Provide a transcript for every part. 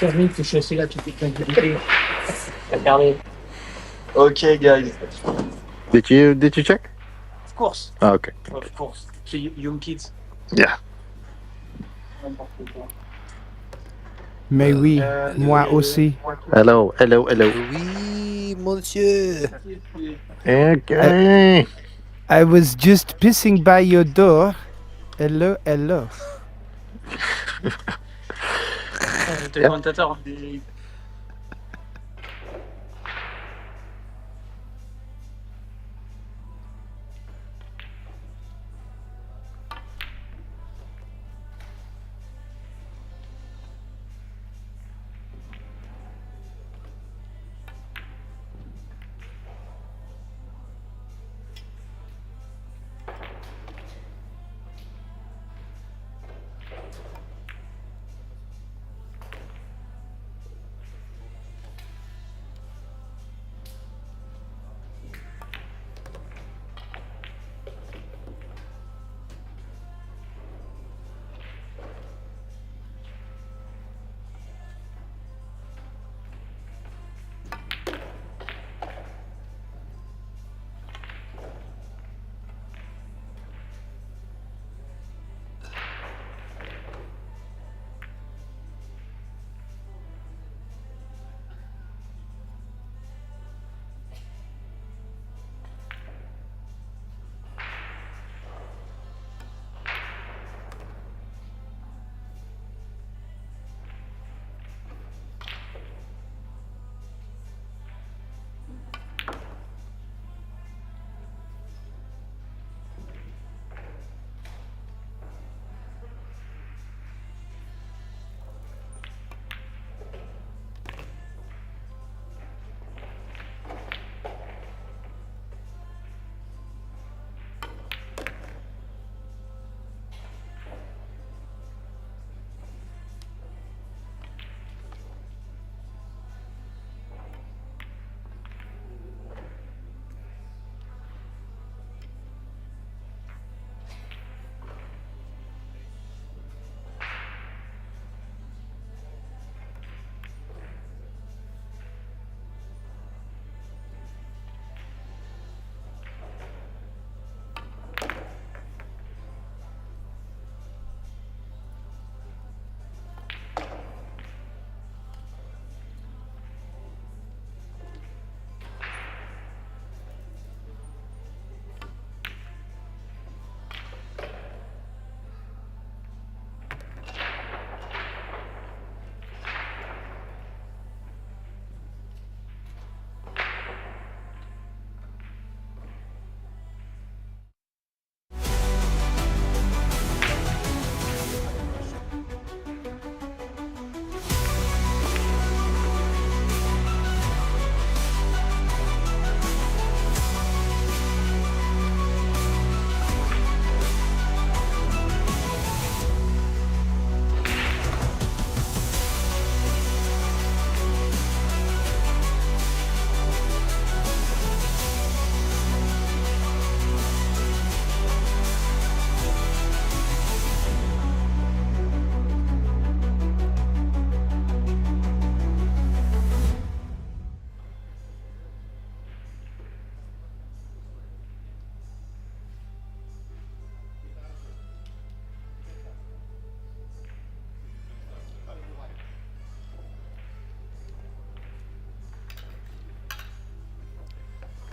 permis que je suis assez là toute tranquillité. Regardez. Okay, guys. Did you check? Of course. Oh, okay. Of course. So young kids. Yeah. Mais oui, moi aussi. Hello. Oui, monsieur. Okay. I was just pissing by your door. Hello. T'es le commentateur.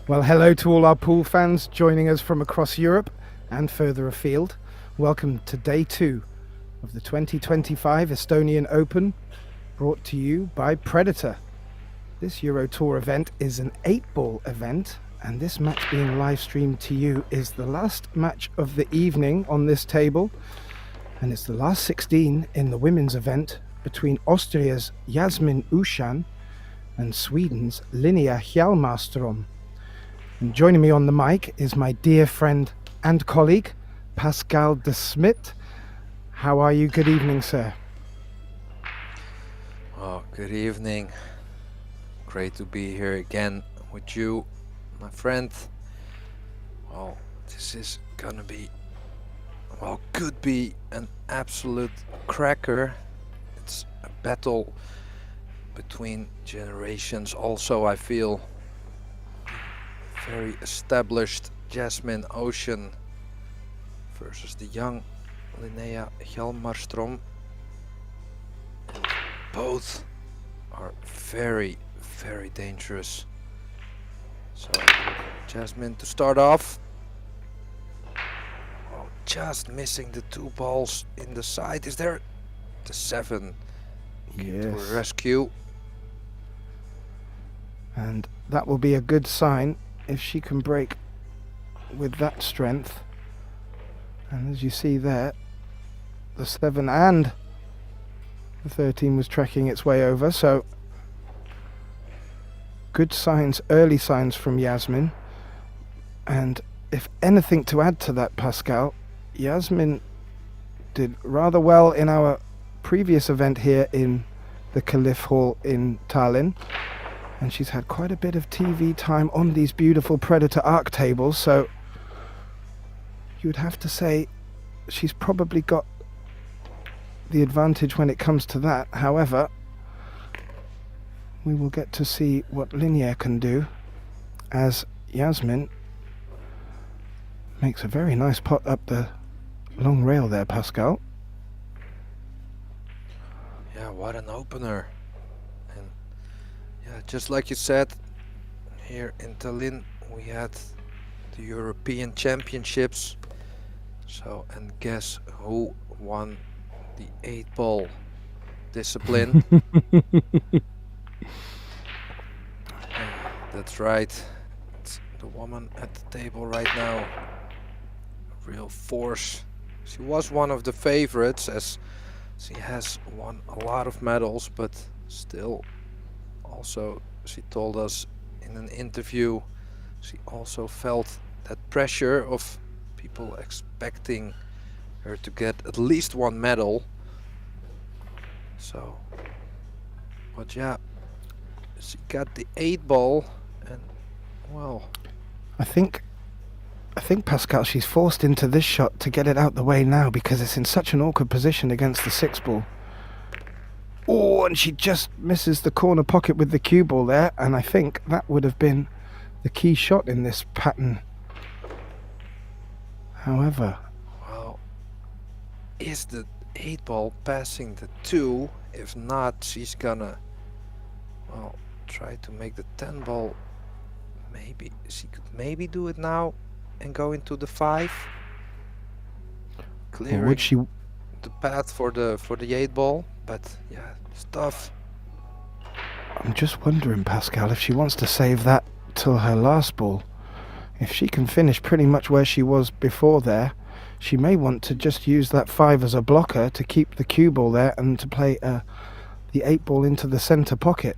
Well, hello to all our pool fans joining us from across Europe and further afield. Welcome to day 2 of the 2025 Estonian Open, brought to you by Predator. This Eurotour event is an 8-ball event, and this match being live streamed to you is the last match of the evening on this table, and it's the last 16 in the women's event between Austria's Jasmin Ushan and Sweden's Linnea Hjalmarstrom. And joining me on the mic is my dear friend and colleague, Pascal de Smit. How are you? Good evening, sir. Oh, good evening. Great to be here again with you, my friend. Well, this is gonna be, well, could be an absolute cracker. It's a battle between generations also, I feel. Very established Jasmine Ocean versus the young Linnea Hjalmarstrom. Both are very, very dangerous. So Jasmine to start off. Oh, just missing the 2 balls in the side. Is there the 7? Yes. To a rescue. And that will be a good sign if she can break with that strength. And as you see there, the 7 and the 13 was tracking its way over, so good signs, early signs from Yasmin. And if anything to add to that, Pascal, Yasmin did rather well in our previous event here in the Caliph Hall in Tallinn, and she's had quite a bit of TV time on these beautiful Predator arc tables, so you would have to say she's probably got the advantage when it comes to that. However, we will get to see what Linnea can do as Yasmin makes a very nice pot up the long rail there, Pascal. Yeah, what an opener. And yeah, just like you said, here in Tallinn we had the European Championships. So, and guess who won the 8-ball discipline? That's right, it's the woman at the table right now. A real force. She was one of the favorites, as she has won a lot of medals, but still, also she told us in an interview, she also felt that pressure of people expecting her to get at least 1 medal. So, but yeah, she got the 8-ball, and well, I think Pascal, she's forced into this shot to get it out the way now because it's in such an awkward position against the 6-ball. Oh, and she just misses the corner pocket with the cue ball there, and I think that would have been the key shot in this pattern. However, well, is the 8-ball passing the 2? If not, she's gonna, well, try to make the 10-ball. Maybe she could maybe do it now and go into the 5. Clearing would she? the path for the 8-ball, but yeah, it's tough. I'm just wondering, Pascal, if she wants to save that till her last ball. If she can finish pretty much where she was before there, she may want to just use that 5 as a blocker to keep the cue ball there and to play the 8-ball into the center pocket.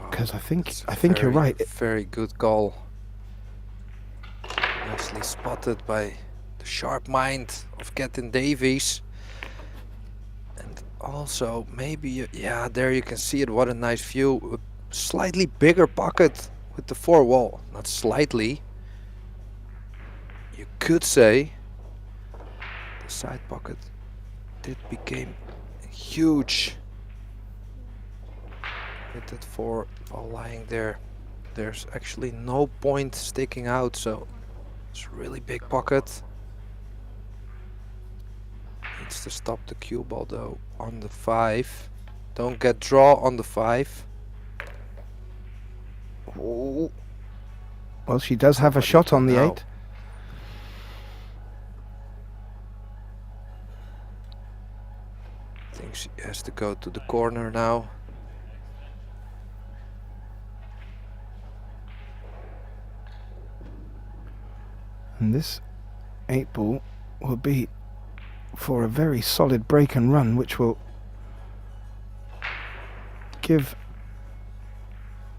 Because I think you're right. Very good goal. Nicely spotted by the sharp mind of Captain Davies. And also maybe, yeah, there you can see it. What a nice view. A slightly bigger pocket with the 4 wall. Not slightly. You could say the side pocket did become huge. With that 4 ball lying there, there's actually no point sticking out, so it's a really big pocket. Needs to stop the cue ball though on the 5. Don't get draw on the 5. Oh. Well, she does have a shot on the 8. I think she has to go to the corner now. And this 8-ball will be for a very solid break and run, which will give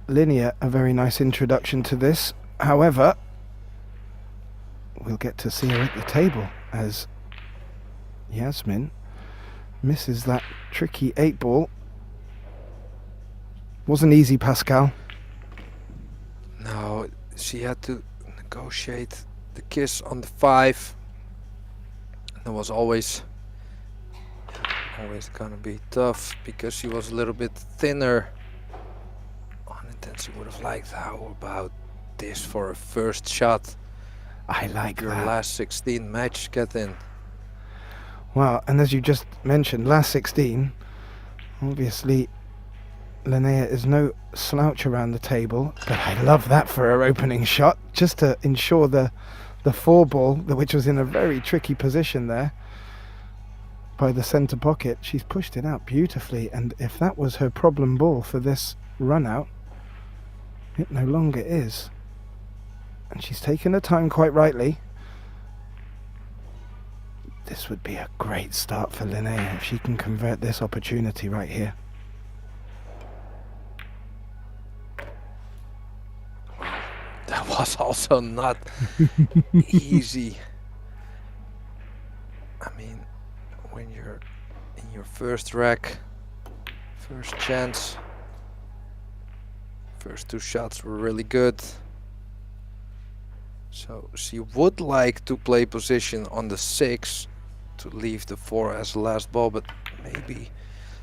Linnea a very nice introduction to this. However, we'll get to see her at the table as Yasmin misses that tricky 8-ball. Wasn't easy, Pascal. No, she had to negotiate the kiss on the 5. There was always always gonna be tough because she was a little bit thinner on it than she would have liked. How about this for a first shot? I like Your that. last 16 match, get in. Well, and as you just mentioned, last 16, obviously Linnea is no slouch around the table, but I love that for her opening shot, just to ensure the 4-ball, which was in a very tricky position there by the centre pocket. She's pushed it out beautifully, and if that was her problem ball for this run out, it no longer is. And she's taken her time quite rightly. This would be a great start for Linnea if she can convert this opportunity right here. That was also not easy. I mean, when you're in your first rack, first chance, first 2 shots were really good. So she would like to play position on the 6 to leave the 4 as the last ball, but maybe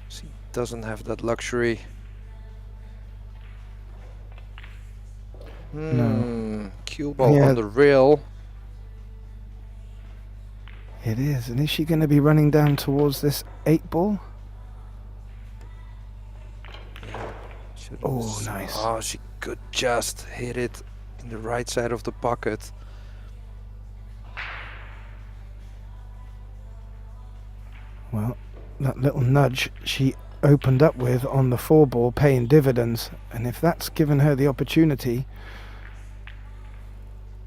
she doesn't have that luxury. No. Cue ball Yeah. on the rail. It is, and is she going to be running down towards this 8-ball? Oh, nice. Oh, she could just hit it in the right side of the pocket. Well, that little nudge she opened up with on the 4-ball paying dividends, and if that's given her the opportunity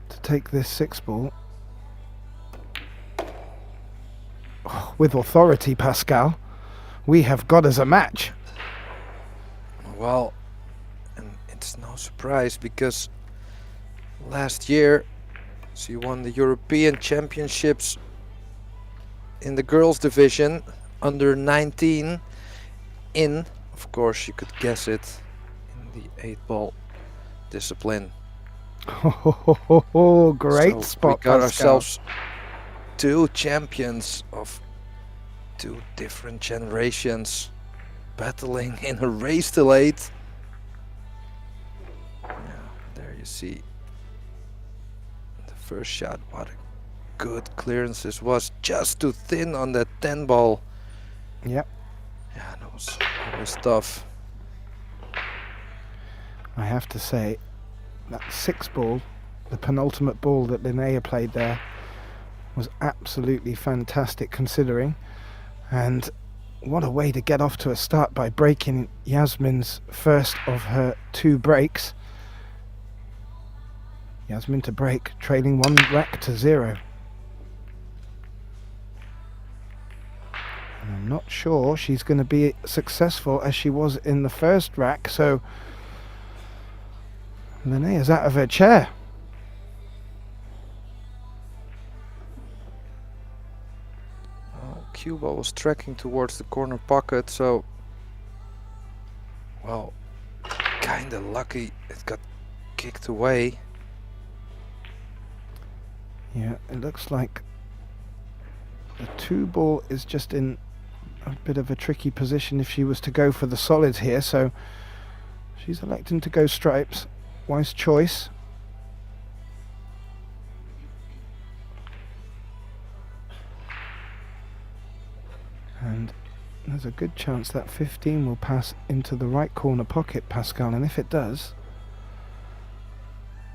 to take this 6-ball with authority, Pascal, we have got us a match. Well, and it's no surprise because last year she won the European Championships in the girls division under 19 in, of course you could guess it, in the 8-ball discipline. Oh, great So spot, we got Pascal. ourselves 2 champions of 2 different generations battling in a race till 8. Yeah, there you see the first shot. What a good clearance this was, just too thin on that 10 ball. Yep. Yeah, that was always tough. I have to say, that 6-ball, the penultimate ball that Linnea played there, was absolutely fantastic considering. And what a way to get off to a start by breaking Yasmin's first of her 2 breaks. Yasmin to break, trailing 1 rack to 0. And I'm not sure she's going to be successful as she was in the first rack, so Linnea's out of her chair. Cue ball was tracking towards the corner pocket, so well, kinda lucky it got kicked away. Yeah, it looks like the 2-ball is just in a bit of a tricky position if she was to go for the solids here, so she's electing to go stripes. Wise choice. And there's a good chance that 15 will pass into the right corner pocket, Pascal, and if it does,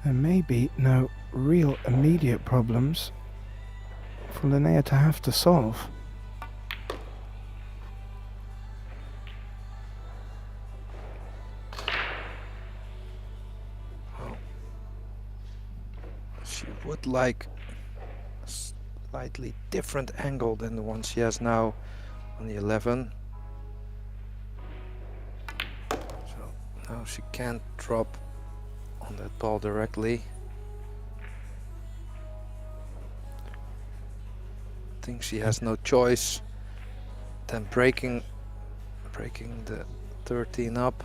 there may be no real immediate problems for Linnea to have to solve. Well, she would like a slightly different angle than the one she has now on the 11. So now she can't drop on that ball directly. I think she has no choice than breaking the 13 up,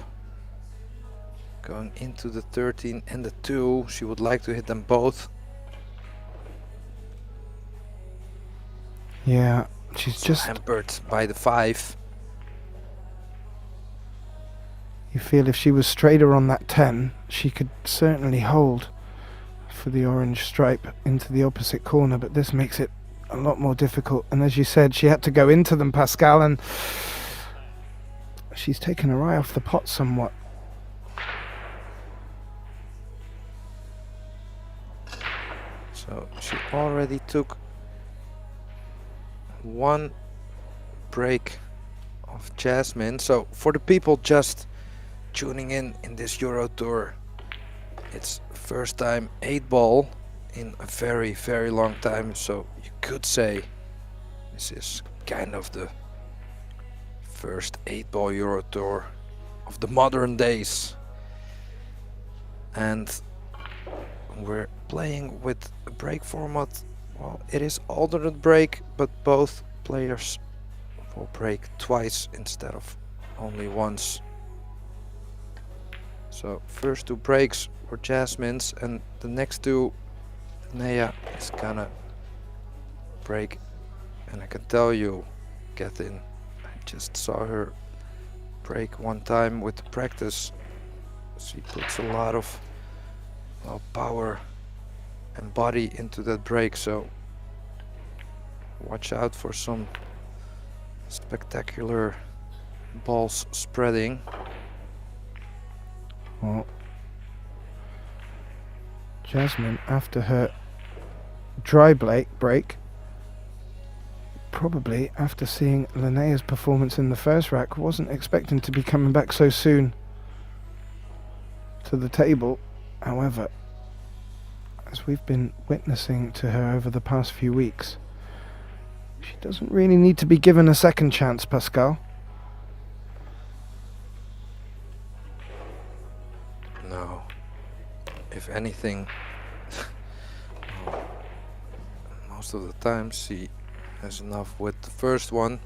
going into the 13 and the 2. She would like to hit them both. Yeah, She's So just, hampered by the 5. you feel if she was straighter on that 10, she could certainly hold for the orange stripe into the opposite corner, but this makes it a lot more difficult. And as you said, she had to go into them, Pascal, and she's taken her eye off the pot somewhat. So she already took 1 break of Jasmine. So for the people just tuning in this Eurotour, it's first time 8-ball in a very, very long time. So you could say this is kind of the first 8-ball Eurotour of the modern days. And we're playing with a break format. Well, it is alternate break, but both players will break twice instead of only once. So first 2 breaks were Jasmine's, and the next 2 Nea is gonna break. And I can tell you, get in. I just saw her break 1 time with the practice. She puts a lot of power and body into that break, so watch out for some spectacular balls spreading. Well, Jasmine, after her dry break, probably after seeing Linnea's performance in the first rack, wasn't expecting to be coming back so soon to the table. However, as we've been witnessing to her over the past few weeks, she doesn't really need to be given a second chance, Pascal. No. If anything, well, most of the time she has enough with the first one.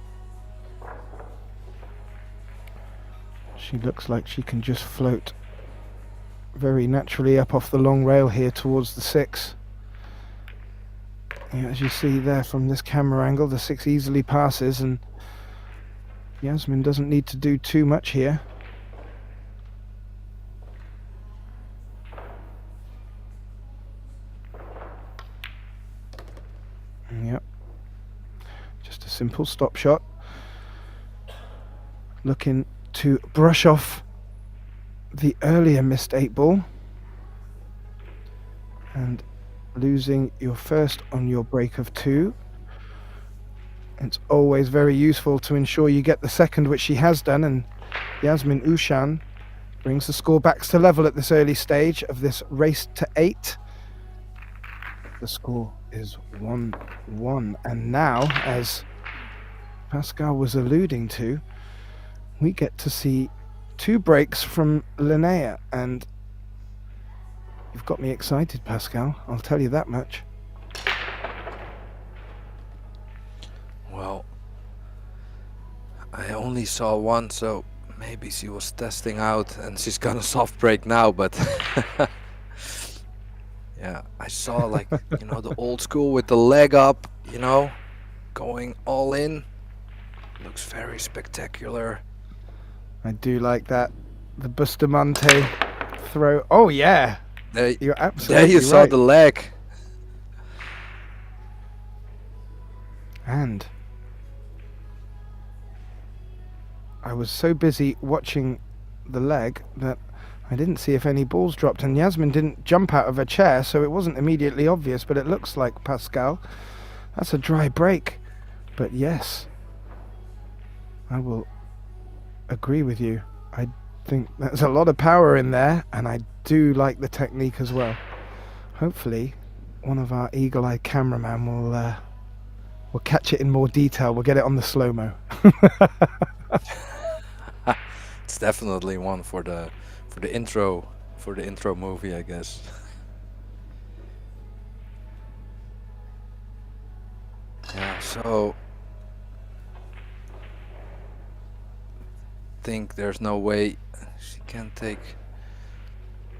She looks like she can just float very naturally up off the long rail here towards the 6. Yeah, as you see there from this camera angle, the 6 easily passes, and Jasmine doesn't need to do too much here. Yep, just a simple stop shot, looking to brush off the earlier missed 8-ball and losing your first on your break of 2. It's always very useful to ensure you get the second, which she has done, and Yasmin Ushan brings the score back to level at this early stage of this race to 8. The score is 1-1, and now, as Pascal was alluding to, we get to see 2 breaks from Linnea, and you've got me excited, Pascal, I'll tell you that much. Well, I only saw 1, so maybe she was testing out and she's gonna soft break now, but yeah, I saw, like, you know, the old school with the leg up, you know, going all in. Looks very spectacular. I do like that. The Bustamante throw. Oh yeah, There, you're there absolutely you saw right. the leg. And I was so busy watching the leg that I didn't see if any balls dropped, and Yasmin didn't jump out of her chair, so it wasn't immediately obvious, but it looks like, Pascal, that's a dry break. But yes, I will agree with you. I think there's a lot of power in there, and I do like the technique as well. Hopefully one of our eagle-eyed cameraman will catch it in more detail. We'll get it on the slow-mo. It's definitely one for the intro movie, I guess. Yeah, so think there's no way she can take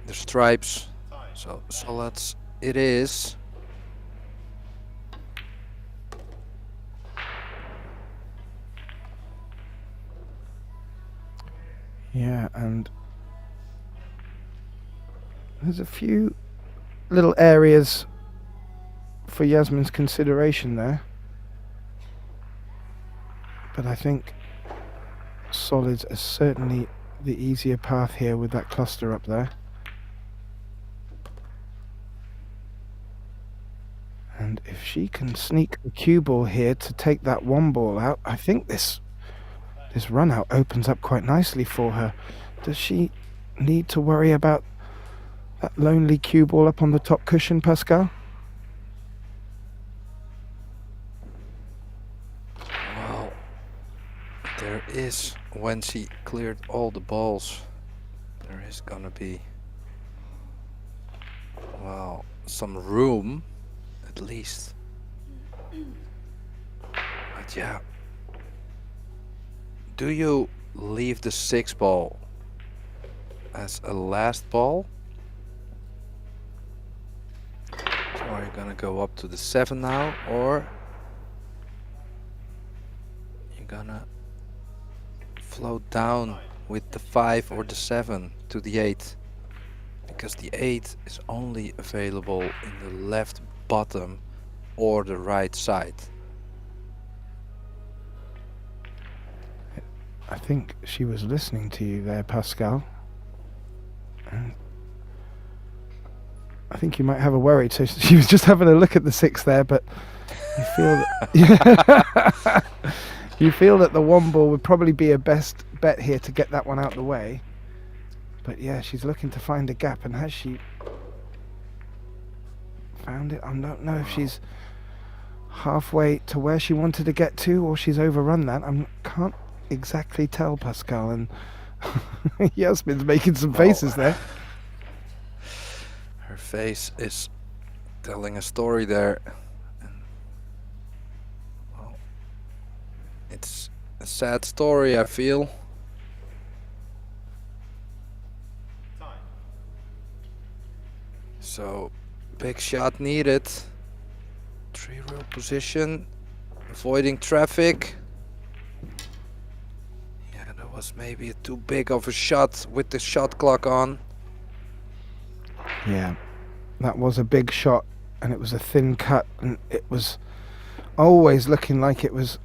the stripes. So let's, it is. Yeah, and there's a few little areas for Yasmin's consideration there. But I think solids are certainly the easier path here with that cluster up there. And if she can sneak the cue ball here to take that one ball out, I think this run out opens up quite nicely for her. Does she need to worry about that lonely cue ball up on the top cushion, Pascal? Well, there is, when she cleared all the balls, there is gonna be, well, some room, at least. But yeah. Do you leave the 6 ball as a last ball? So are you gonna go up to the 7 now, or you're gonna float down with the 5 or the 7 to the 8? Because the 8 is only available in the left bottom or the right side. I think she was listening to you there, Pascal. And I think you might have a worry. So she was just having a look at the 6 there, but you feel that you feel that the 1 ball would probably be a best bet here to get that one out the way. But yeah, she's looking to find a gap, and has she found it? I don't know if she's halfway to where she wanted to get to, or she's overrun that. I can't exactly tell, Pascal, and Yasmin's making some faces there. Her face is telling a story there. And, well, it's a sad story, I feel. So, big shot needed. 3-row position, avoiding traffic. Was maybe too big of a shot with the shot clock on. Yeah, that was a big shot, and it was a thin cut, and it was always looking like it was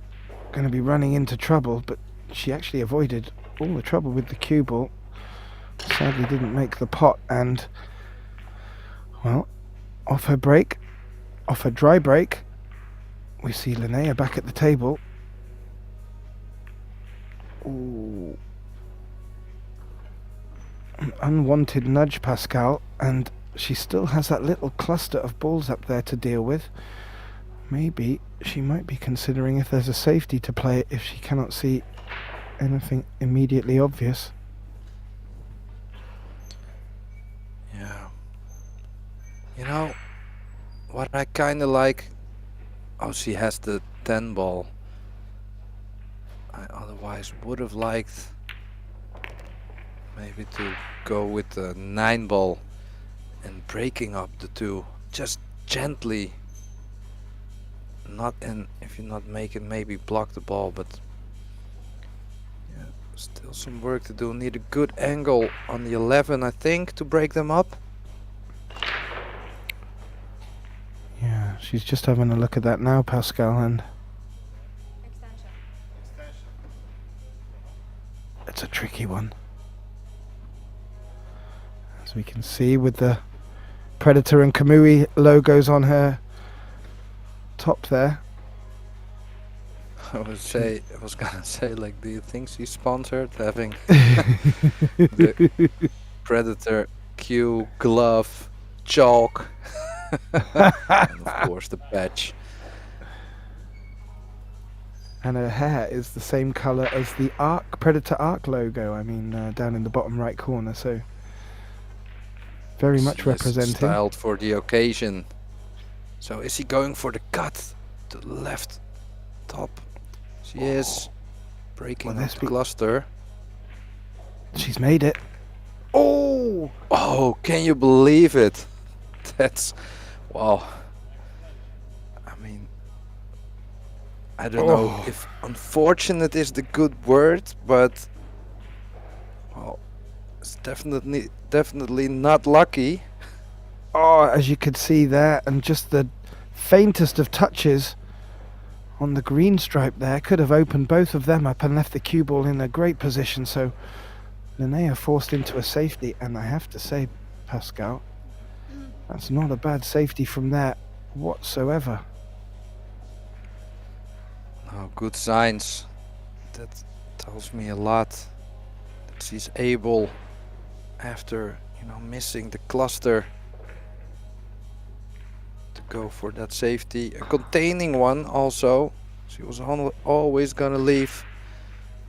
going to be running into trouble, but she actually avoided all the trouble with the cue ball. Sadly didn't make the pot, and well, off her break, off her dry break, we see Linnea back at the table. Ooh. An unwanted nudge, Pascal, and she still has that little cluster of balls up there to deal with. Maybe she might be considering if there's a safety to play if she cannot see anything immediately obvious. Yeah. You know, what I kinda like, oh, she has the 10 ball. I otherwise would have liked maybe to go with the 9 ball and breaking up the 2 just gently. Not in, if you not make it, maybe block the ball, but yeah, still some work to do. Need a good angle on the 11, I think, to break them up. Yeah, she's just having a look at that now, Pascal, and it's a tricky one. As we can see with the Predator and Kamui logos on her top there. I was gonna say, like, do you think she's sponsored having the Predator Q glove, chalk, and of course the patch. And her hair is the same colour as the Predator Arc logo, I mean, down in the bottom right corner, so very much She is representing. styled for the occasion. So is he going for the cut to the left top? She is breaking up the cluster. She's made it. Oh! Oh, can you believe it? That's, wow. I mean, I don't know if unfortunate is the good word, but It's definitely not lucky. Oh, as you could see there, and just the faintest of touches on the green stripe there could have opened both of them up and left the cue ball in a great position. So Linnea forced into a safety, and I have to say, Pascal, that's not a bad safety from there whatsoever. Oh, good signs. That tells me a lot. That she's able, after missing the cluster, to go for that safety. A containing one also. She was always gonna leave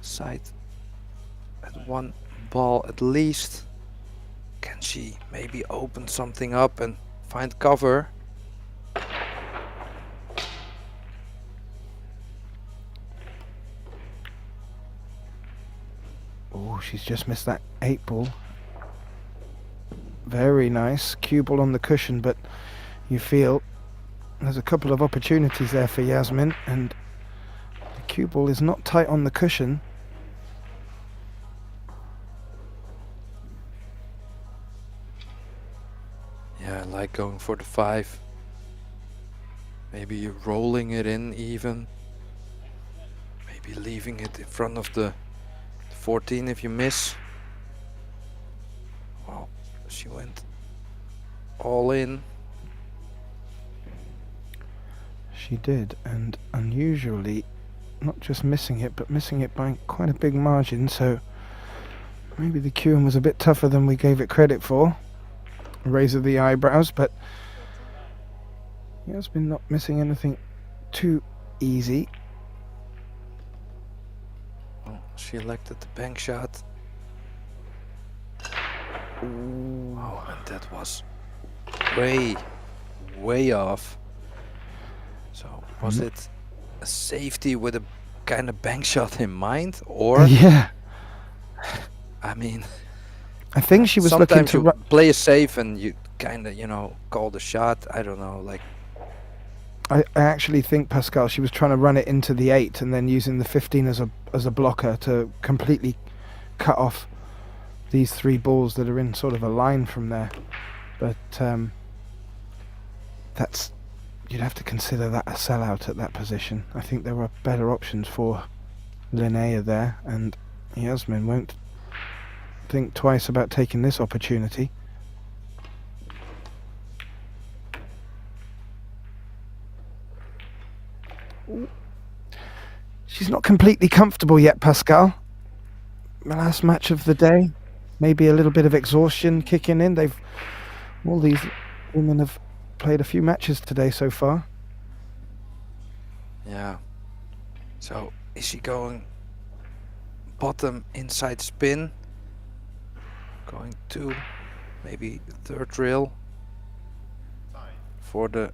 side at one ball at least. Can she maybe open something up and find cover? Oh, she's just missed that 8-ball. Very nice. Cue ball on the cushion, but you feel there's a couple of opportunities there for Yasmin, and the cue ball is not tight on the cushion. Yeah, I like going for the 5. Maybe you're rolling it in even. Maybe leaving it in front of the 14 if you miss. Well, she went all in. She did, and unusually not just missing it, but missing it by quite a big margin, so maybe the cueing was a bit tougher than we gave it credit for. Raise of the eyebrows, but he has been not missing anything too easy. Oh, she elected the bank shot. Ooh. Oh, and that was way off. So was it a safety with a kind of bank shot in mind, or Yeah, I mean, I think she was looking sometimes to you play it safe and you kind of call the shot. I don't know, like. I actually think, Pascal, she was trying to run it into the 8 and then using the 15 as a blocker to completely cut off these 3 balls that are in sort of a line from there. But that's, you'd have to consider that a sellout at that position. I think there were better options for Linnea there, and Yasmin won't think twice about taking this opportunity. She's not completely comfortable yet, Pascal. The last match of the day, maybe a little bit of exhaustion kicking in. All these women have played a few matches today so far. Yeah. So is she going bottom inside spin? Going to maybe third rail for the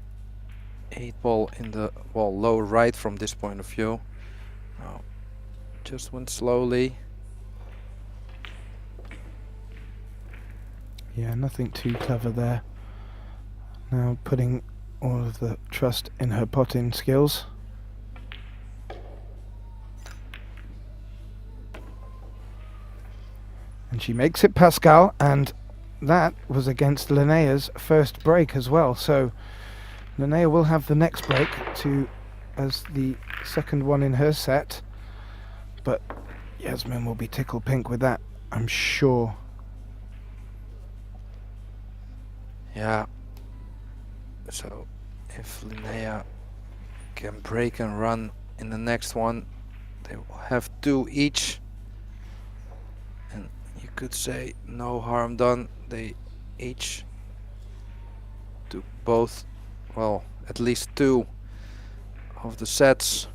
8-ball in the low right from this point of view. Oh, just went slowly. Yeah, nothing too clever there. Now putting all of the trust in her potting skills. And she makes it, Pascal, and that was against Linnea's first break as well. So Linnea will have the next break as the second one in her set, but Yasmin will be tickle pink with that, I'm sure. Yeah. So if Linnea can break and run in the next one, they will have 2 each. And you could say no harm done. They each took both, well, at least 2 of the sets.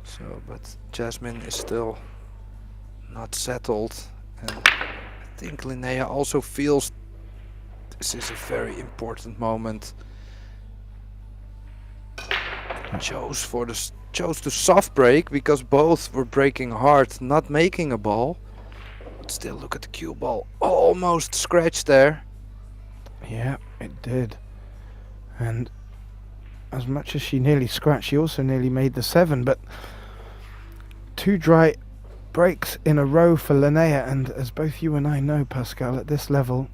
So, but Jasmine is still not settled, and I think Linnea also feels this is a very important moment. Chose to soft break because both were breaking hard, not making a ball. But still, look at the cue ball, almost scratched there. Yeah, it did. And as much as she nearly scratched, she also nearly made the 7, but too dry breaks in a row for Linnea, and as both you and I know, Pascal, at this level,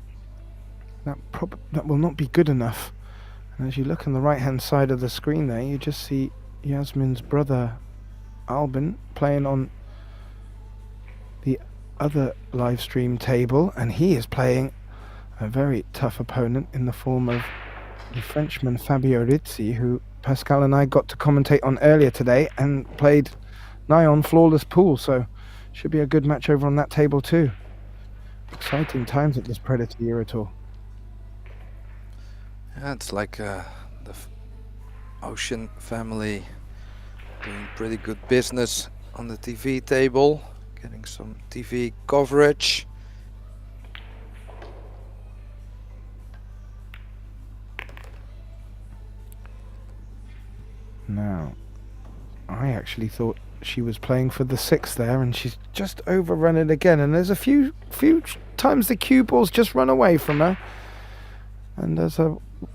that will not be good enough. And as you look on the right-hand side of the screen there, you just see Yasmin's brother, Albin, playing on the other live stream table, and he is playing a very tough opponent in the form of the Frenchman Fabio Rizzi, who Pascal and I got to commentate on earlier today and played nigh on flawless pool, so should be a good match over on that table too. Exciting times at this Predator Eurotour. Yeah, it's like the Ocean family doing pretty good business on the TV table, getting some TV coverage. Now, I actually thought she was playing for the 6 there, and she's just overrun it again, and there's a few times the cue balls just run away from her. And as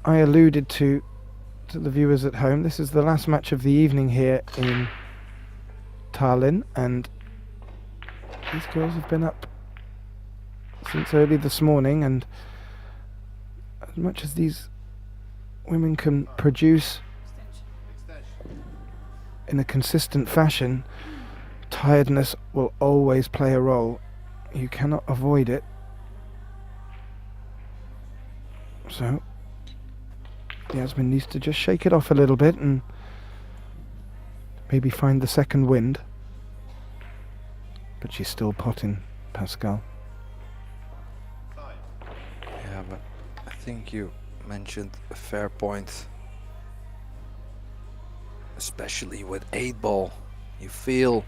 I alluded to the viewers at home, this is the last match of the evening here in Tallinn, and these girls have been up since early this morning, and as much as these women can produce in a consistent fashion, tiredness will always play a role. You cannot avoid it. So Yasmin needs to just shake it off a little bit and maybe find the second wind. But she's still potting, Pascal. Yeah, but I think you mentioned a fair point. Especially with 8-ball, you feel,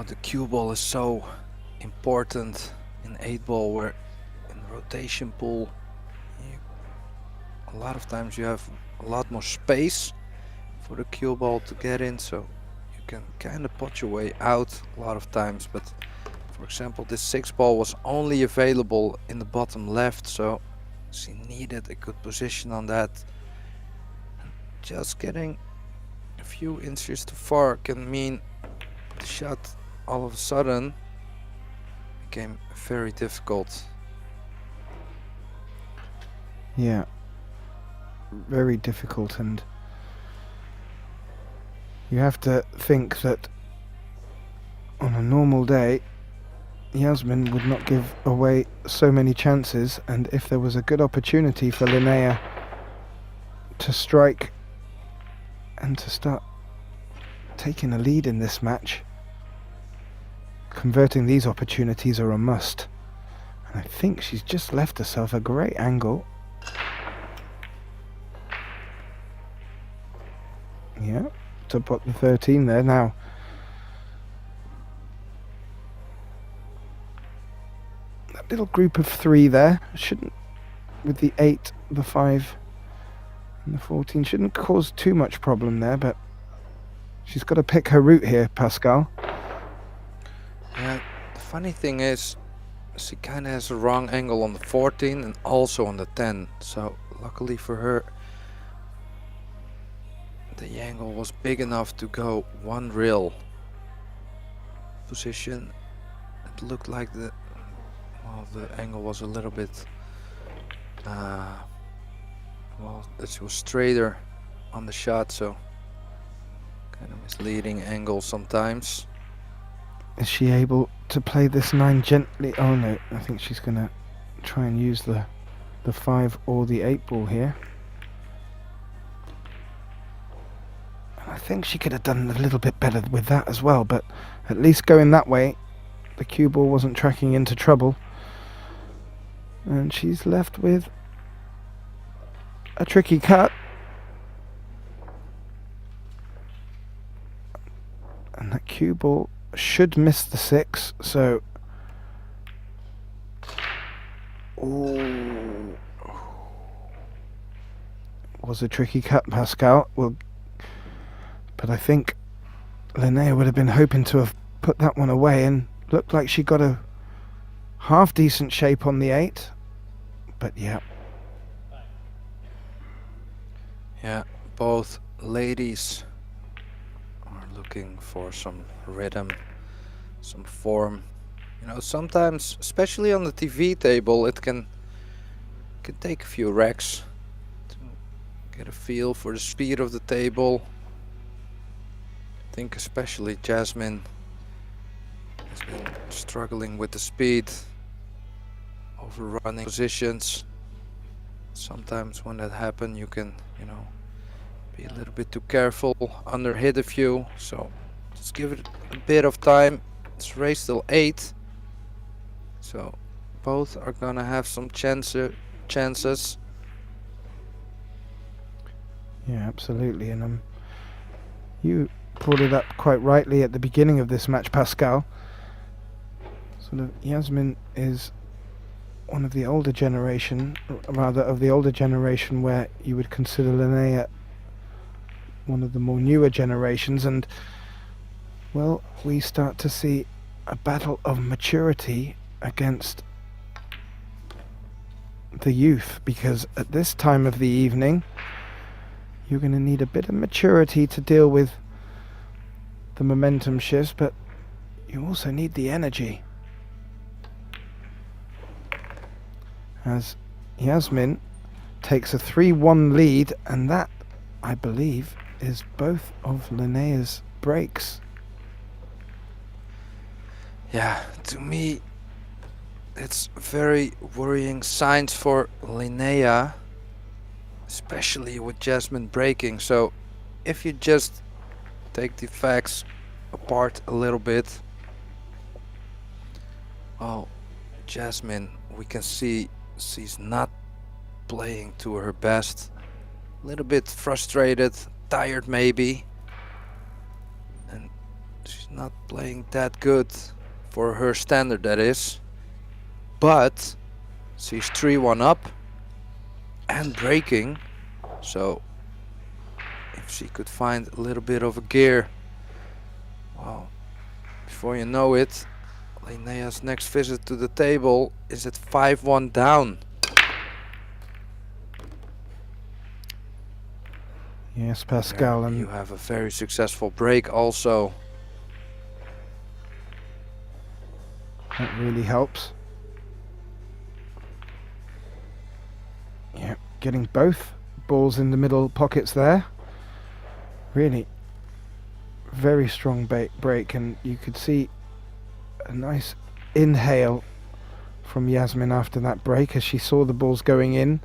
the cue ball is so important in 8-ball, where in rotation pool, a lot of times you have a lot more space for the cue ball to get in, so you can kind of pot your way out a lot of times. But for example, this 6-ball was only available in the bottom left, so she needed a good position on that. Just getting a few inches too far can mean the shot all of a sudden became very difficult. Yeah, very difficult, and you have to think that on a normal day Yasmin would not give away so many chances, and if there was a good opportunity for Linnea to strike and to start taking a lead in this match, converting these opportunities are a must. And I think she's just left herself a great angle. Yeah, to put the 13 there. Now, that little group of 3 there shouldn't, with the 8, the 5 and the 14, shouldn't cause too much problem there, but she's got to pick her route here, Pascal. Yeah, the funny thing is, she kind of has a wrong angle on the 14 and also on the 10, so luckily for her, the angle was big enough to go one rail position. It looked like the angle was a little bit that she was straighter on the shot, so kind of misleading angle sometimes. Is she able to play this 9 gently? Oh no, I think she's gonna try and use the 5 or the 8-ball here. I think she could have done a little bit better with that as well, but at least going that way, the cue ball wasn't tracking into trouble. And she's left with a tricky cut. And that cue ball should miss the 6, so... Ooh. Was a tricky cut, Pascal. But I think Linnea would have been hoping to have put that one away, and looked like she got a half decent shape on the 8. But yeah. Yeah, both ladies are looking looking for some rhythm, some form. You know, sometimes, especially on the TV table, it can take a few racks to get a feel for the speed of the table. I think especially Jasmine has been struggling with the speed, overrunning positions. Sometimes when that happens, you can, you know, be a little bit too careful, under hit a few. So just give it a bit of time. It's race till 8, so both are gonna have some chances. Yeah, absolutely. And you brought it up quite rightly at the beginning of this match, Pascal. Sort of Yasmin is one of the older generation, rather of the older generation, where you would consider Linnea one of the more newer generations, and well, we start to see a battle of maturity against the youth, because at this time of the evening you're going to need a bit of maturity to deal with the momentum shifts, but you also need the energy. As Yasmin takes a 3-1 lead, and that, I believe, is both of Linnea's breaks. Yeah, to me it's very worrying signs for Linnea, especially with Jasmine breaking. So if you just take the facts apart a little bit, well, Jasmine, we can see she's not playing to her best. A little bit frustrated, tired maybe, and she's not playing that good for her standard, that is. But she's 3-1 up and breaking, so if she could find a little bit of a gear, well, before you know it, Linnea's next visit to the table is at 5-1 down. Yes, Pascal, Yeah, and you have a very successful break also. that really helps. Yeah, getting both balls in the middle pockets there. Really very strong break, and you could see a nice inhale from Yasmin after that break as she saw the balls going in,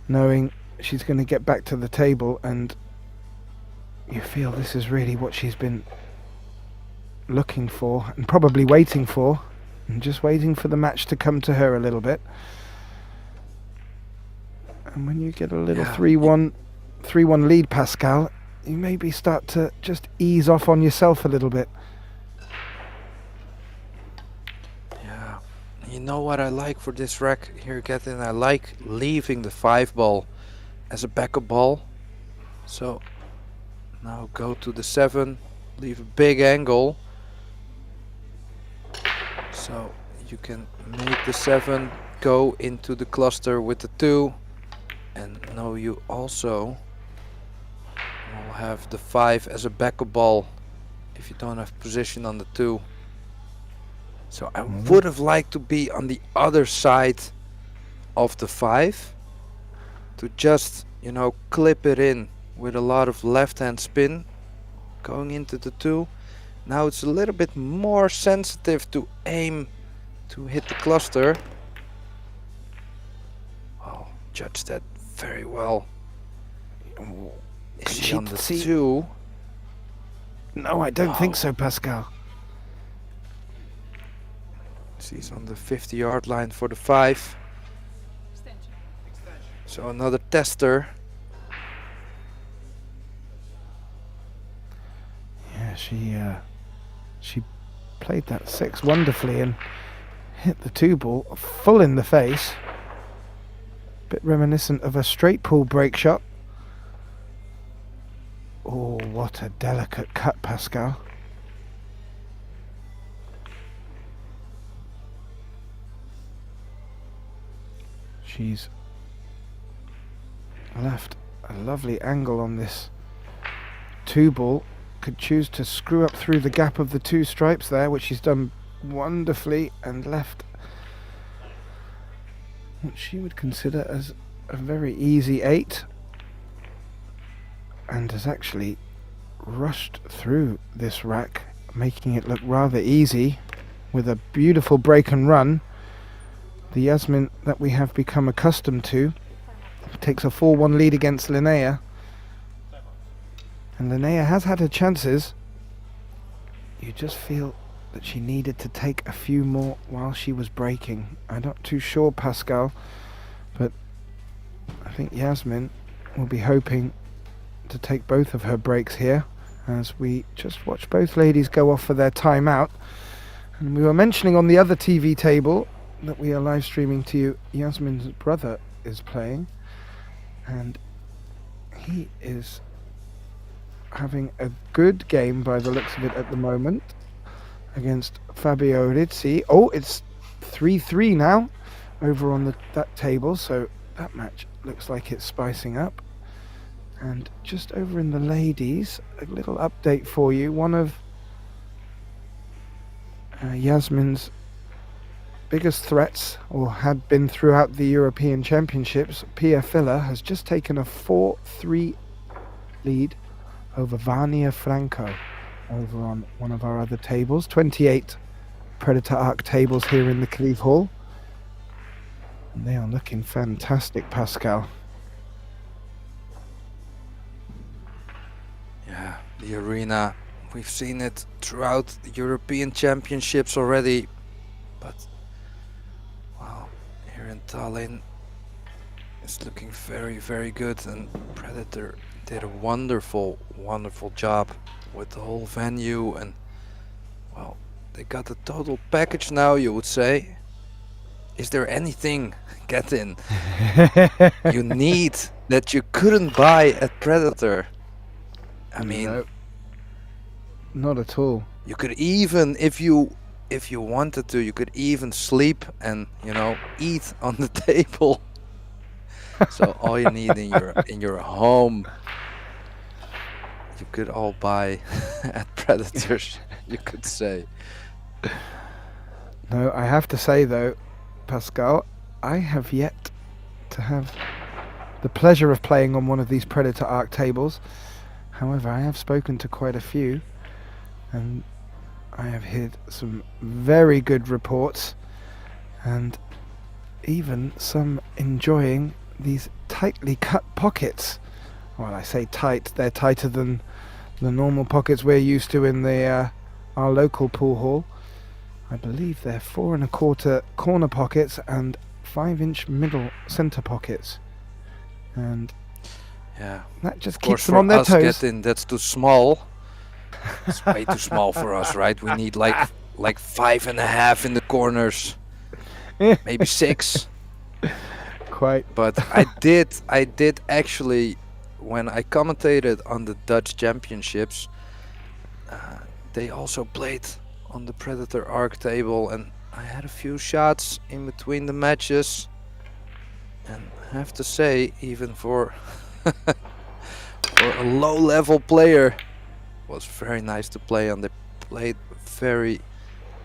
knowing she's going to get back to the table, and you feel this is really what she's been looking for and probably waiting for, and just waiting for the match to come to her a little bit. And when you get a little 3-1 lead, Pascal, you maybe start to just ease off on yourself a little bit. Yeah, you know what I like for this rack here, Gatlin? I like leaving the 5 ball as a backup ball. So now go to the 7, leave a big angle, so you can make the 7 go into the cluster with the 2, and now you also will have the 5 as a backup ball if you don't have position on the 2. So I would have liked to be on the other side of the 5 to just, you know, clip it in with a lot of left hand spin going into the 2. Now it's a little bit more sensitive to aim to hit the cluster. Oh, judge that very well. Is she on the 2? No, I don't think so, Pascal. She's on the 50-yard line for the 5. So another tester. Yeah, she played that 6 wonderfully and hit the 2 ball full in the face. Bit reminiscent of a straight pull break shot. Oh, what a delicate cut, Pascal. She's left a lovely angle on this 2 ball, could choose to screw up through the gap of the two stripes there, which she's done wonderfully, and left what she would consider as a very easy 8, and has actually rushed through this rack, making it look rather easy with a beautiful break and run. The Yasmin that we have become accustomed to takes a 4-1 lead against Linnea, and Linnea has had her chances. You just feel that she needed to take a few more while she was breaking. I'm not too sure, Pascal, but I think Yasmin will be hoping to take both of her breaks here, as we just watch both ladies go off for their timeout. And we were mentioning on the other TV table that we are live streaming to you, Yasmin's brother is playing, and he is having a good game by the looks of it at the moment against Fabio Rizzi. Oh, it's 3-3 now over on that table, so that match looks like it's spicing up. And just over in the ladies, a little update for you. One of Yasmin's biggest threats, or had been throughout the European Championships, Pia Filler, has just taken a 4-3 lead over Vania Franco over on one of our other tables. 28 Predator Arc tables here in the Cleve Hall, and they are looking fantastic, Pascal. Yeah, the arena, we've seen it throughout the European Championships already, but wow, here in Tallinn it's looking very, very good, and Predator did a wonderful job with the whole venue, and well, they got the total package now, you would say. Is there anything, get in, you need that you couldn't buy at Predator? I mean, no, not at all. you could even, if you wanted to, you could even sleep and, you know, eat on the table. So all you need in your home, you could all buy at Predators, you could say. No, I have to say though, Pascal, I have yet to have the pleasure of playing on one of these Predator Arc tables. However, I have spoken to quite a few, and I have heard some very good reports, and even some enjoying these tightly cut pockets. Well, I say tight, they're tighter than the normal pockets we're used to in the our local pool hall. I believe they're 4 1/4 corner pockets and 5-inch middle center pockets, and yeah, that just of keeps course, them on their for us, toes. Getting, that's too small. It's way too small for us, right? We need like 5.5 in the corners, maybe 6. Quite. But I did actually, when I commentated on the Dutch Championships, they also played on the Predator Arc table, and I had a few shots in between the matches, and I have to say, even for a low-level player, it was very nice to play on. They played very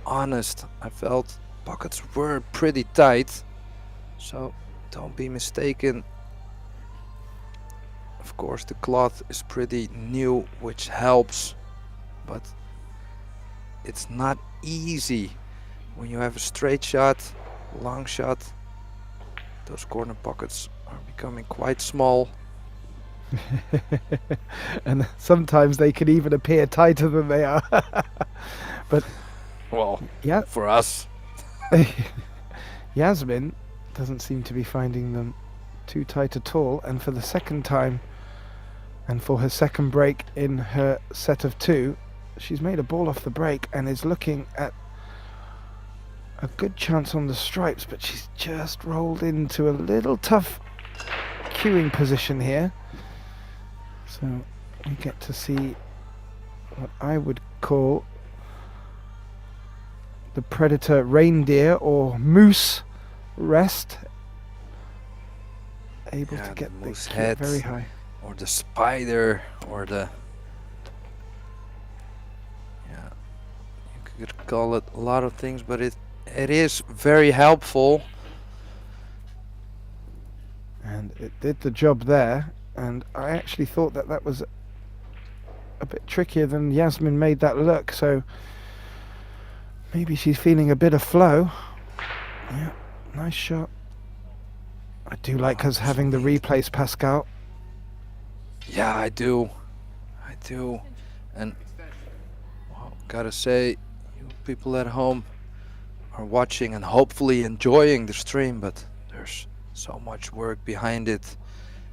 honest. I felt pockets were pretty tight, so don't be mistaken. Of course, the cloth is pretty new, which helps, but it's not easy when you have a straight shot, long shot. Those corner pockets are becoming quite small. And sometimes they can even appear tighter than they are. But Well, yeah, for us, Yasmin doesn't seem to be finding them too tight at all, and for the second time and for her second break in her set of 2, she's made a ball off the break and is looking at a good chance on the stripes, but she's just rolled into a little tough queuing position here. So we get to see what I would call the Predator reindeer or moose rest, able Yeah, to get the moose the head, very high. or the spider, or the You could call it a lot of things, but it is very helpful. And it did the job there. And I actually thought that that was a bit trickier than Yasmin made that look. So maybe she's feeling a bit of flow. Yeah, nice shot. I do like us having the replays, Pascal. Yeah, I do. I do. And well, gotta say, you people at home are watching and hopefully enjoying the stream, but there's so much work behind it.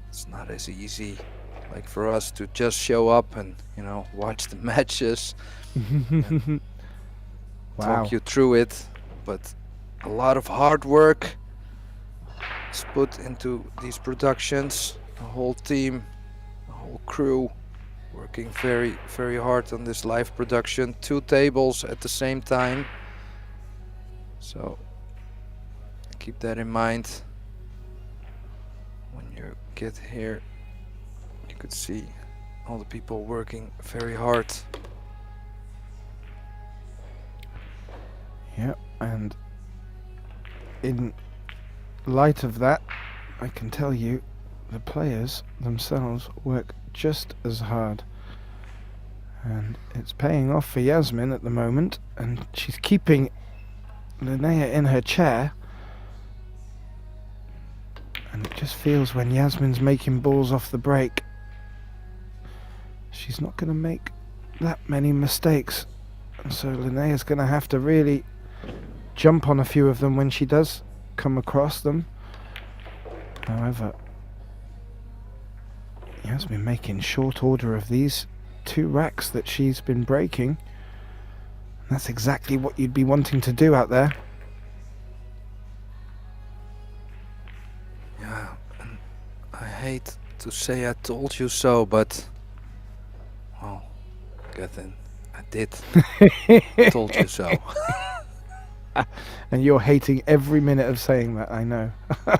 It's not as easy like for us to just show up and, you know, watch the matches and talk you through it. But a lot of hard work is put into these productions. The whole team, the whole crew working very, very hard on this live production. 2 tables at the same time. So keep that in mind. When you get here, you could see all the people working very hard. Yeah, and in light of that, I can tell you the players themselves work just as hard. And it's paying off for Yasmin at the moment, and she's keeping Linnea in her chair. And it just feels when Yasmin's making balls off the break, she's not going to make that many mistakes. And so Linnea's going to have to really jump on a few of them when she does come across them. However, Yasmin making short order of these 2 racks that she's been breaking. That's exactly what you'd be wanting to do out there. Yeah, and I hate to say I told you so, but well, Gethin, I did. Told you so. And you're hating every minute of saying that, I know.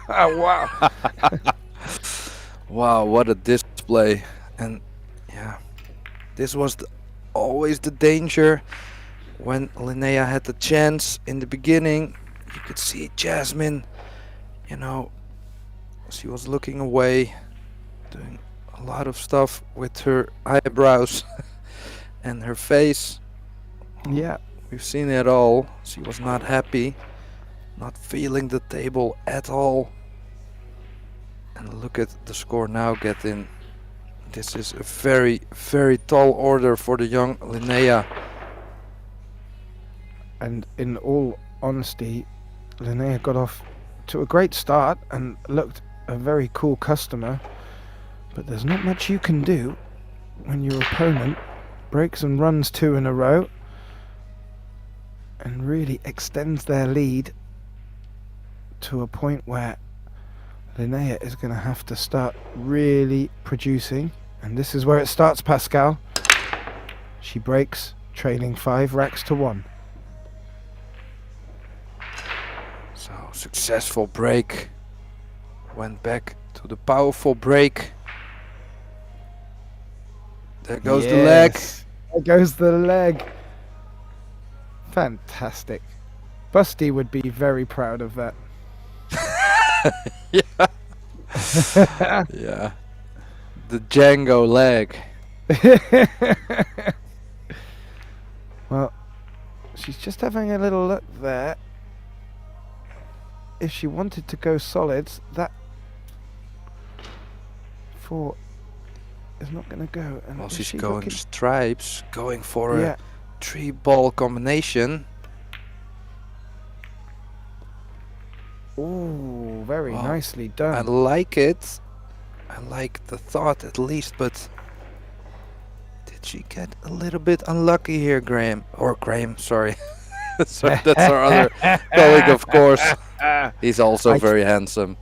Wow. Wow, what a display. And yeah, this was always the danger. When Linnea had the chance in the beginning, you could see Jasmine, you know, she was looking away, doing a lot of stuff with her eyebrows and her face. Yeah. We've seen it all. She was not happy, not feeling the table at all. And look at the score now, Gethin. This is a very, very tall order for the young Linnea. And in all honesty, Linnea got off to a great start and looked a very cool customer. But there's not much you can do when your opponent breaks and runs 2 in a row and really extends their lead to a point where Linnea is going to have to start really producing. And this is where it starts, Pascal. She breaks, trailing 5 racks to 1. So, successful break. Went back to the powerful break. There goes the leg. There goes the leg. Fantastic. Busty would be very proud of that. Yeah. Yeah. The Django leg. Well, she's just having a little look there. If she wanted to go solids, that 4 is not going to go. And Well, is she's she going looking- stripes, going for Yeah. a 3-ball combination. Ooh, very Wow. nicely I done. like it. I like the thought at least, but did she get a little bit unlucky here, Graham? Or Graham, sorry. So that's our other colleague, of course. He's also very handsome.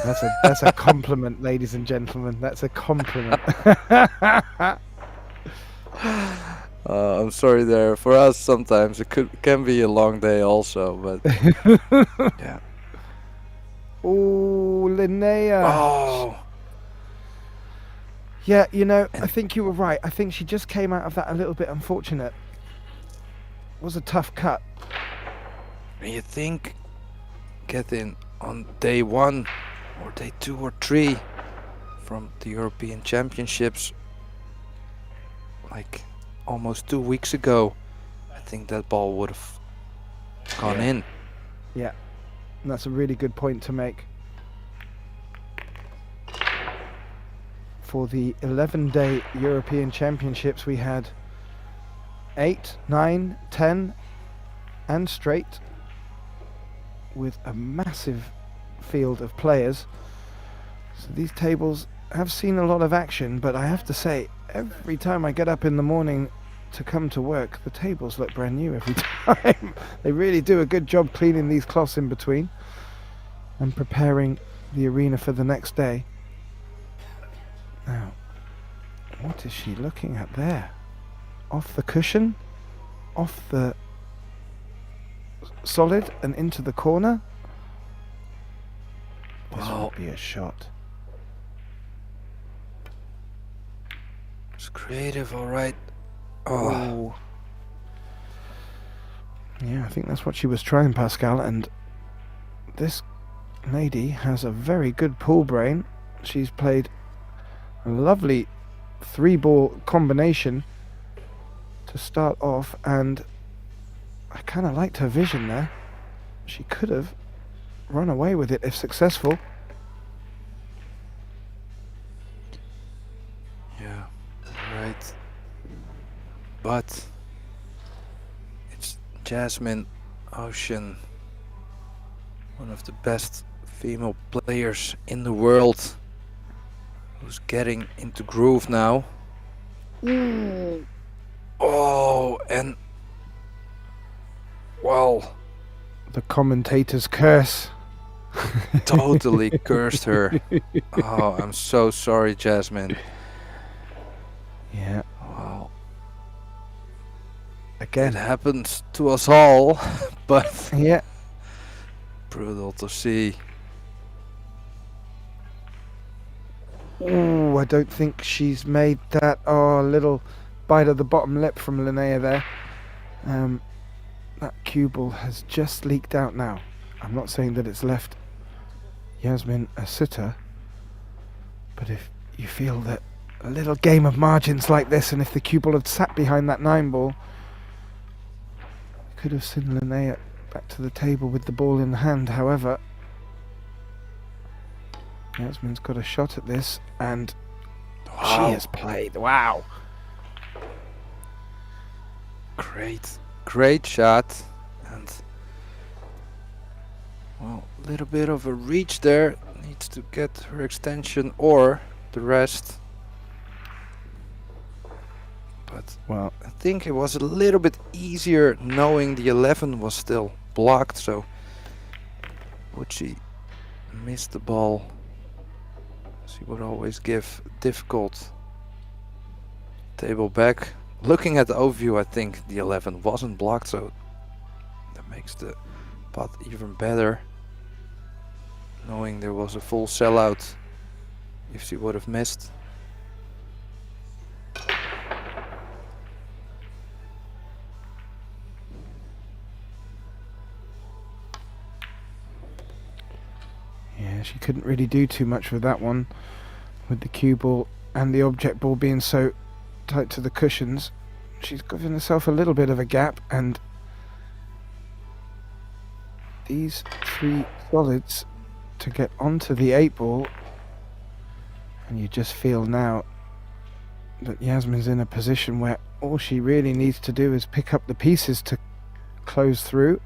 That's a compliment, ladies and gentlemen. That's a compliment. I'm sorry there. For us, sometimes it can be a long day also, but yeah. Ooh, Linnea. Oh, Yeah, you know, I think you were right. I think she just came out of that a little bit unfortunate. was a tough cut. You think getting on day 1 or day 2 or 3 from the European Championships like almost 2 weeks ago, I think that ball would have gone in. Yeah, and that's a really good point to make. For the 11-day European Championships, we had 8, 9, 10 and straight, with a massive field of players. So these tables have seen a lot of action, but I have to say, every time I get up in the morning to come to work, the tables look brand new every time. They really do a good job cleaning these cloths in between and preparing the arena for the next day. Now, what is she looking at there? Off the cushion, off the solid and into the corner. This would be a shot. It's creative, all right. Oh. Yeah, I think that's what she was trying, Pascal, and this lady has a very good pool brain. She's played a lovely 3-ball combination to start off, and I kind of liked her vision there. She could have run away with it if successful. Yeah, right. But it's Jasmine Ocean, one of the best female players in the world, who's getting into groove now. Oh, and well, The commentator's curse. totally cursed her. Oh, I'm so sorry, Jasmine. Yeah, Wow. It again. happens to us all, but Yeah, brutal to see. ooh, I don't think she's made that. Oh, a little bite of the bottom lip from Linnea there. That cue ball has just leaked out now. I'm not saying that it's left Yasmin a sitter, but if you feel that a little game of margins like this, and if the cue ball had sat behind that 9 ball, could have sent Linnea back to the table with the ball in hand. However, Yasmin's got a shot at this, and she has played. Wow. Great shot, and well, a little bit of a reach there. Needs to get her extension or the rest. But Well, I think it was a little bit easier knowing the 11 was still blocked, so would she miss the ball? She would always give difficult table back. Looking at the overview, I think the 11 wasn't blocked, so that makes the putt even better. Knowing there was a full sellout if she would have missed. yeah, she couldn't really do too much with that one, with the cue ball and the object ball being so tight to the cushions. She's given herself a little bit of a gap, and these 3 solids to get onto the 8 ball, and you just feel now that Yasmin's in a position where all she really needs to do is pick up the pieces to close through.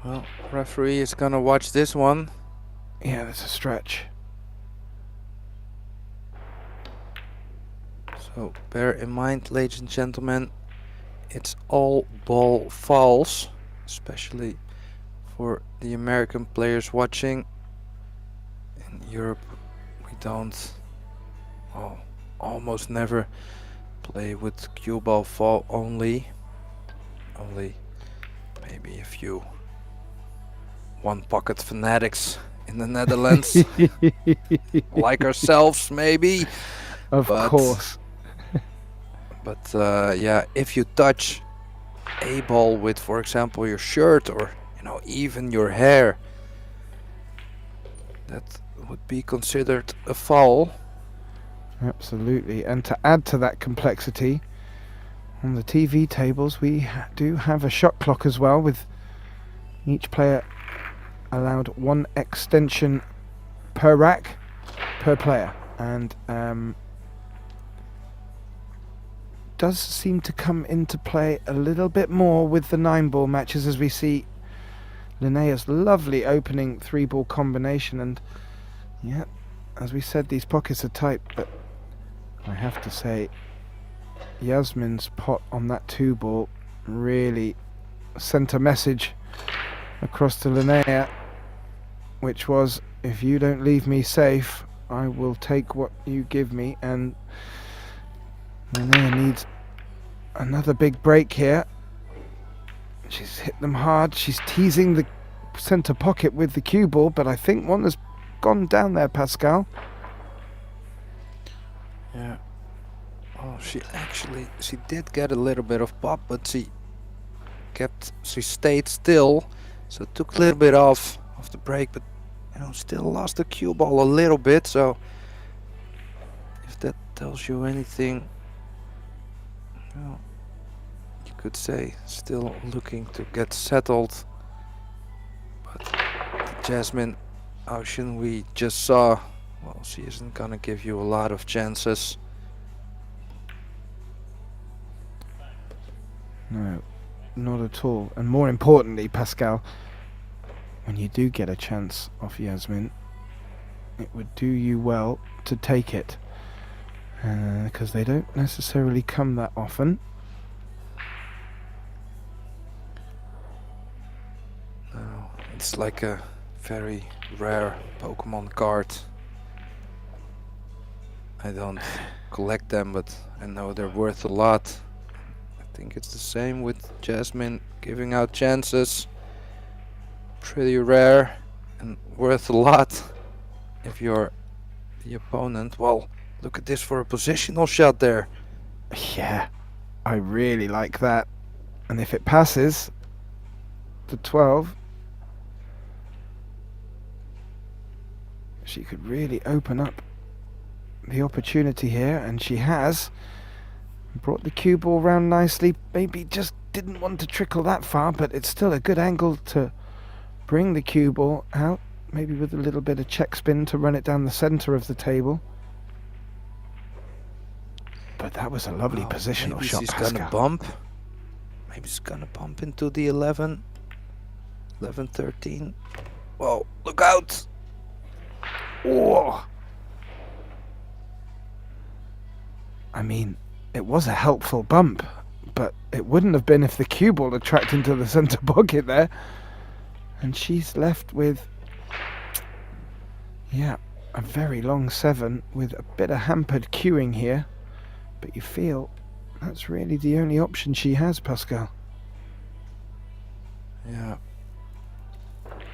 Well, referee is gonna watch this one. Yeah, that's a stretch. So bear in mind, ladies and gentlemen, it's all ball fouls, especially for the American players watching. In Europe, we don't, well, almost never play with cue ball foul only. Only maybe a few one pocket fanatics in the Netherlands, like ourselves maybe. Of But course. But yeah, if you touch a ball with, for example, your shirt or even your hair, that would be considered a foul. Absolutely. And to add to that complexity, on the TV tables we do have a shot clock as well, with each player allowed one extension per rack per player, and does seem to come into play a little bit more with the 9-ball matches, as we see Linnea's lovely opening 3-ball combination. And yeah, as we said, these pockets are tight, but I have to say Yasmin's pot on that 2-ball really sent a message across to Linnea, which was, if you don't leave me safe, I will take what you give me. And Linnea needs another big break here. She's hit them hard. She's teasing the centre pocket with the cue ball, but I think one has gone down there, Pascal. Yeah. Oh, she did get a little bit of pop, but she stayed still, so it took a little bit off the break, but still lost the cue ball a little bit. So if that tells you anything, well, you could say still looking to get settled. But the Jasmine Ocean we just saw, well, she isn't gonna give you a lot of chances. No, not at all. And more importantly, Pascal, when you do get a chance off Yasmin, it would do you well to take it, because they don't necessarily come that often. No, it's like a very rare Pokemon card. I don't collect them, but I know they're worth a lot. I think it's the same with Jasmine, giving out chances. Pretty rare and worth a lot if you're the opponent. Well, look at this for a positional shot there. Yeah, I really like that. And if it passes to 12, she could really open up the opportunity here, and she has brought the cue ball round nicely. Maybe just didn't want to trickle that far, but it's still a good angle to bring the cue ball out, maybe with a little bit of check spin to run it down the center of the table. But that was a lovely positional maybe shot, she's Pascal. gonna bump. Maybe she's gonna bump into the 11, 13. Whoa, look out! Oh! I mean, it was a helpful bump, but it wouldn't have been if the cue ball had tracked into the center pocket there. And she's left with, yeah, a very long 7 with a bit of hampered cueing here. But you feel that's really the only option she has, Pascal. Yeah.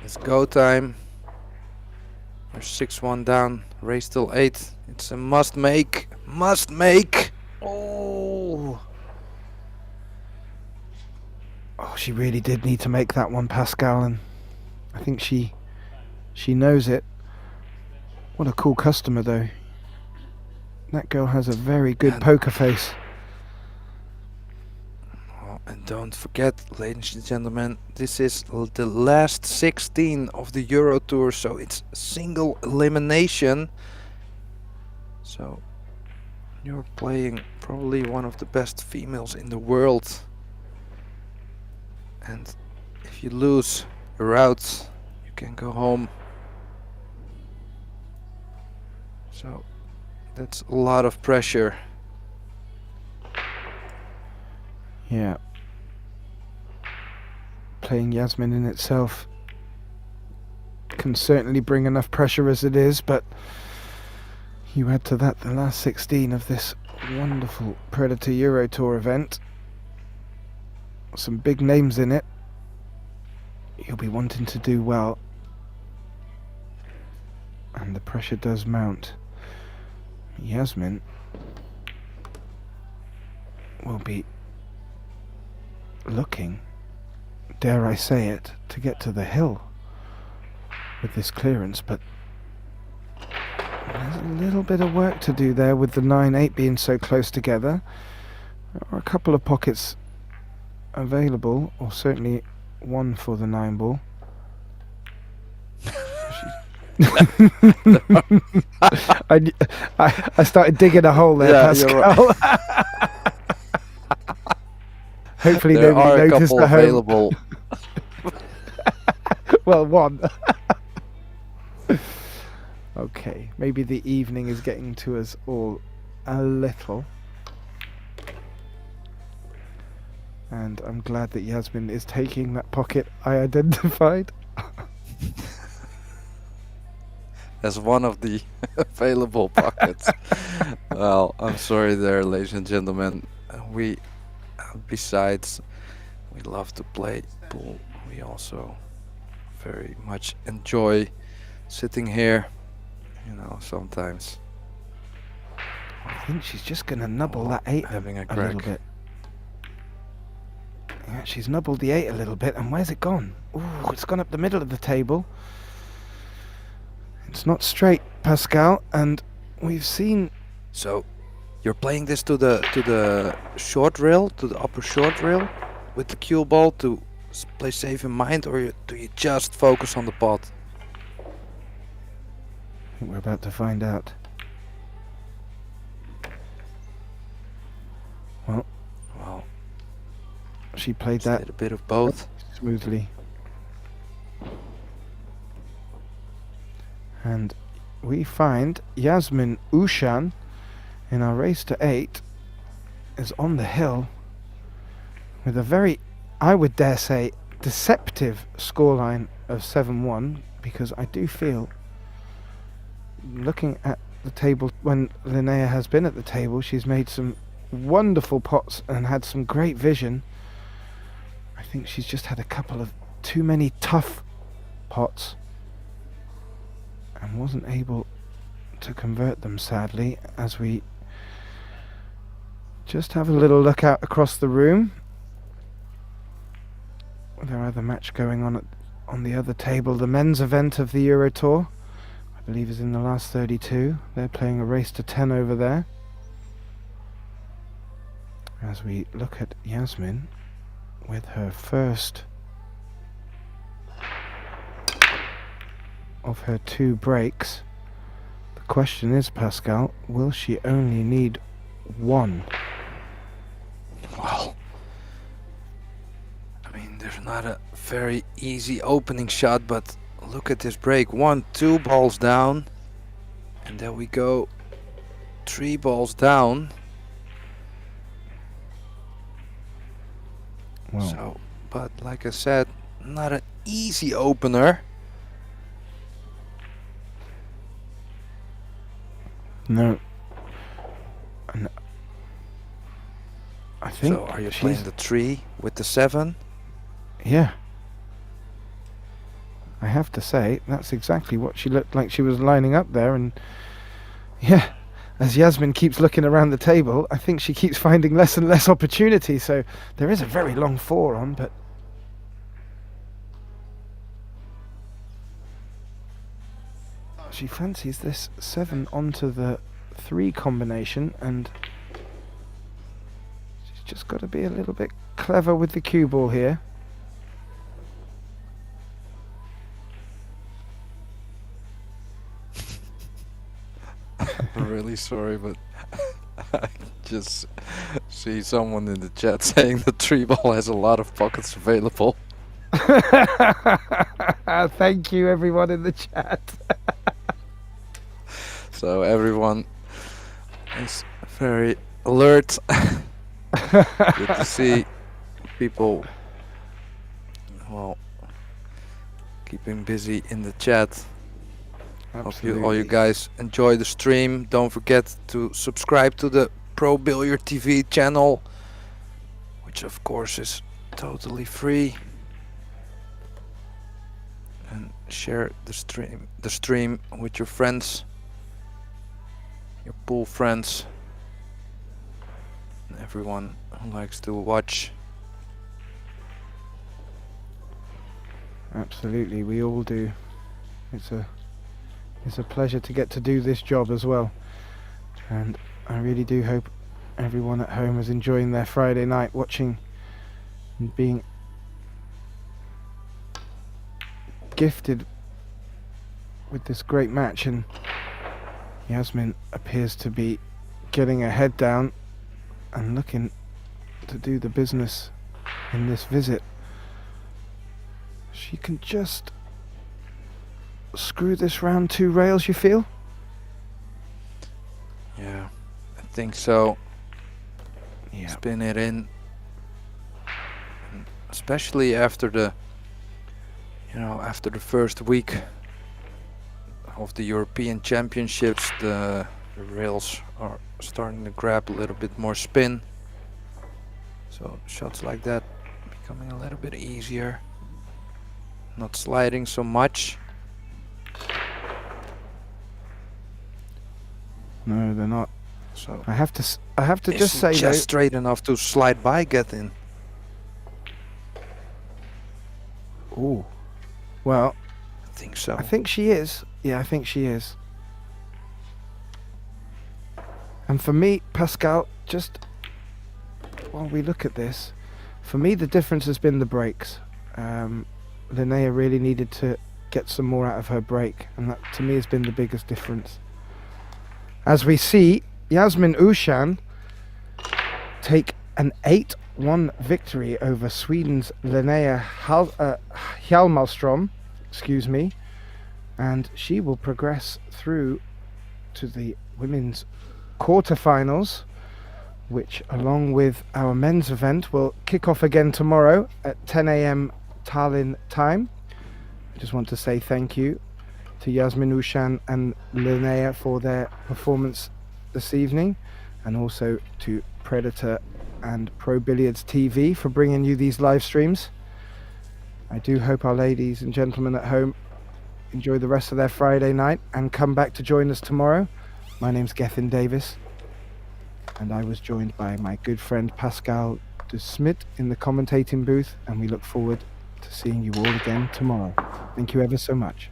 It's go time. We're 6-1 down. Race till 8. It's a must make. Must make. Oh. Oh, she really did need to make that one, Pascal, and I think she knows it. What a cool customer, though. That girl has a very good poker face. Oh, and don't forget, ladies and gentlemen, this is the last 16 of the Eurotour, so it's single elimination. So you're playing probably one of the best females in the world. And if you lose, you're out. You can go home. So that's a lot of pressure. Yeah. Playing Yasmin in itself can certainly bring enough pressure as it is, but you add to that the last 16 of this wonderful Predator Eurotour event. Some big names in it. You'll be wanting to do well. And the pressure does mount. Yasmin will be looking, dare I say it, to get to the hill with this clearance, but there's a little bit of work to do there with the 9-8 being so close together. There are a couple of pockets available, or certainly one for the 9 ball. I started digging a hole there, Pascal. Hopefully there nobody are a noticed couple at home. available. Well, one. Okay, maybe the evening is getting to us all a little. And I'm glad that Yasmin is taking that pocket I identified. As one of the available pockets. Well, I'm sorry there, ladies and gentlemen. We, besides, we love to play pool. We also very much enjoy sitting here. You know, sometimes. I think she's just going to nubble that 8 having a little crack. bit. Yeah, she's nubbled the 8 a little bit, and where's it gone? Ooh, it's gone up the middle of the table. It's not straight, Pascal, and we've seen... So, you're playing this to the short rail, to the upper short rail, with the cue ball to play safe in mind, or do you just focus on the pot? I think we're about to find out. Well, she played that Did a bit of both. smoothly. And we find Yasmin Ushan in our race to 8 is on the hill with a very, I would dare say, deceptive scoreline of 7-1, because I do feel, looking at the table when Linnea has been at the table, she's made some wonderful pots and had some great vision. I think she's just had a couple of too many tough pots and wasn't able to convert them, sadly, as we just have a little look out across the room. There are the match going on the other table. The men's event of the Eurotour, I believe, is in the last 32. They're playing a race to 10 over there. As we look at Yasmin with her first of her 2 breaks. The question is, Pascal, will she only need 1? Well, I mean, there's not a very easy opening shot, but look at this break. 1, 2 balls down, and then we go 3 balls down. Well, So, but like I said, not an easy opener. no. And I think So, are you she's, playing the 3 with the 7? yeah. I have to say, that's exactly what she looked like she was lining up there, and yeah, as Yasmin keeps looking around the table, I think she keeps finding less and less opportunity, so there is a very long 4 on, but she fancies this 7 onto the 3 combination, and she's just got to be a little bit clever with the cue ball here. I'm really sorry, but I just see someone in the chat saying the 3 ball has a lot of pockets available. Thank you, everyone in the chat. So everyone is very alert. Good to see people, well, keeping busy in the chat. Hope all you guys enjoy the stream. Don't forget to subscribe to the Pro Billiard TV channel, which of course is totally free. And share the stream with your friends, your pool friends, and everyone who likes to watch. Absolutely, we all do. It's a pleasure to get to do this job as well. And I really do hope everyone at home is enjoying their Friday night watching and being gifted with this great match. And Yasmin appears to be getting her head down and looking to do the business in this visit. She can just screw this round 2 rails, you feel? Yeah, I think so. Yeah. Spin it in. And especially after the, after the first week of the European Championships, the rails are starting to grab a little bit more spin. So shots like that becoming a little bit easier. Not sliding so much. No, they're not. So I have to just say just though, straight enough to slide by get in. ooh, well, I think so. I think she is. Yeah, I think she is. And for me, Pascal, just while we look at this, for me the difference has been the breaks. Linnea really needed to get some more out of her break, and that to me has been the biggest difference. As we see, Yasmin Ushan take an 8-1 victory over Sweden's Linnea Hjalmarstrom, excuse me, and she will progress through to the women's quarterfinals, which along with our men's event will kick off again tomorrow at 10 a.m. Tallinn time. I just want to say thank you to Yasmin Ushan and Linnea for their performance this evening, and also to Predator and Pro Billiards TV for bringing you these live streams. I do hope our ladies and gentlemen at home enjoy the rest of their Friday night and come back to join us tomorrow. My name's Gethin Davis, and I was joined by my good friend Pascal de Smit in the commentating booth, and we look forward to seeing you all again tomorrow. Thank you ever so much.